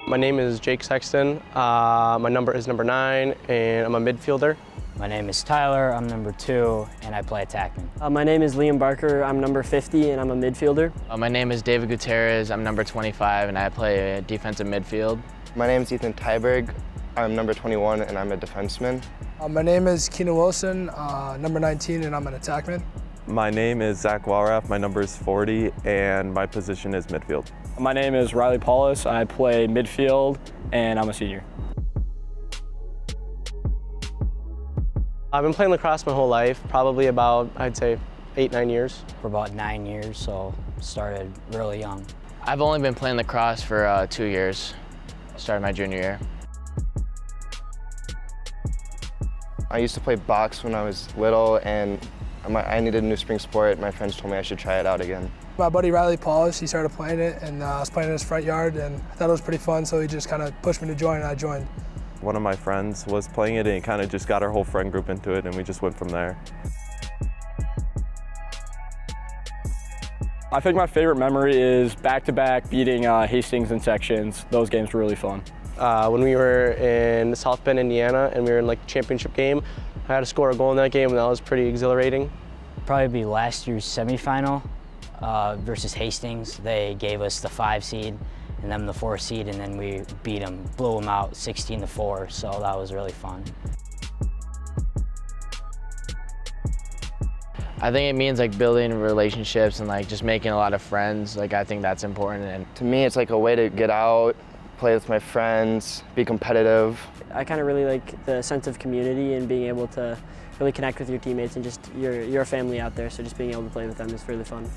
My name is Jake Sexton. My number is number 9, and I'm a midfielder. My name is Tyler. I'm number 2, and I play attackman. My name is Liam Barker. I'm number 50, and I'm a midfielder. My name is David Gutierrez. I'm number 25, and I play defensive midfield. My name is Ethan Tyberg. I'm number 21, and I'm a defenseman. My name is Keenan Wilson, number 19, and I'm an attackman. My name is Zach Walraff. My number is 40, and my position is midfield. My name is Riley Paulus. I play midfield, and I'm a senior. I've been playing lacrosse my whole life, probably about, I'd say, 8-9 years. For about 9 years, so started really young. I've only been playing lacrosse for 2 years. Started my junior year. I used to play box when I was little, and I needed a new spring sport. My friends told me I should try it out again. My buddy Riley Paulus, he started playing it, and I was playing in his front yard, and I thought it was pretty fun, so he just kind of pushed me to join, and I joined. One of my friends was playing it, and it kind of just got our whole friend group into it, and we just went from there. I think my favorite memory is back-to-back beating Hastings in sections. Those games were really fun. When we were in South Bend, Indiana, and we were in like championship game, I had to score a goal in that game, and that was pretty exhilarating. Probably be last year's semifinal versus Hastings. They gave us the 5 seed and them the 4 seed, and then we beat them, blew them out 16-4, so that was really fun. I think it means like building relationships and like just making a lot of friends. Like I think that's important. And to me, it's like a way to get out, play with my friends, be competitive. I kind of really like the sense of community and being able to really connect with your teammates, and just you're a family out there, so just being able to play with them is really fun.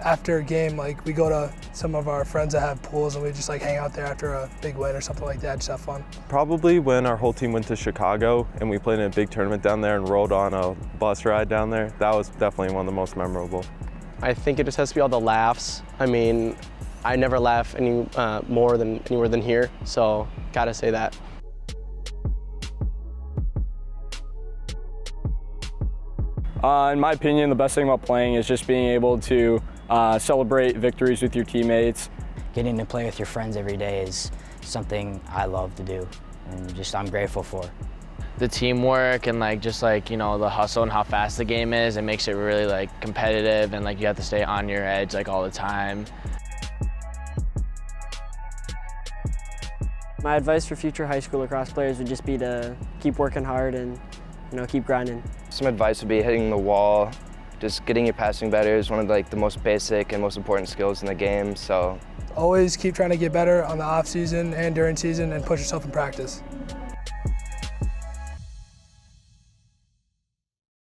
After a game, like we go to some of our friends that have pools, and we just like hang out there after a big win or something like that, just have fun. Probably when our whole team went to Chicago and we played in a big tournament down there and rode on a bus ride down there. That was definitely one of the most memorable. I think it just has to be all the laughs. I mean, I never laugh any more than anywhere than here, so gotta say that. In my opinion, the best thing about playing is just being able to celebrate victories with your teammates. Getting to play with your friends every day is something I love to do, and just I'm grateful for. the teamwork and like just like, you know, the hustle and how fast the game is, it makes it really like competitive, and like you have to stay on your edge like all the time. My advice for future high school lacrosse players would just be to keep working hard and, you know, keep grinding. Some advice would be hitting the wall. Just getting your passing better is one of the most basic and most important skills in the game. So always keep trying to get better on the off season and during season, and push yourself in practice.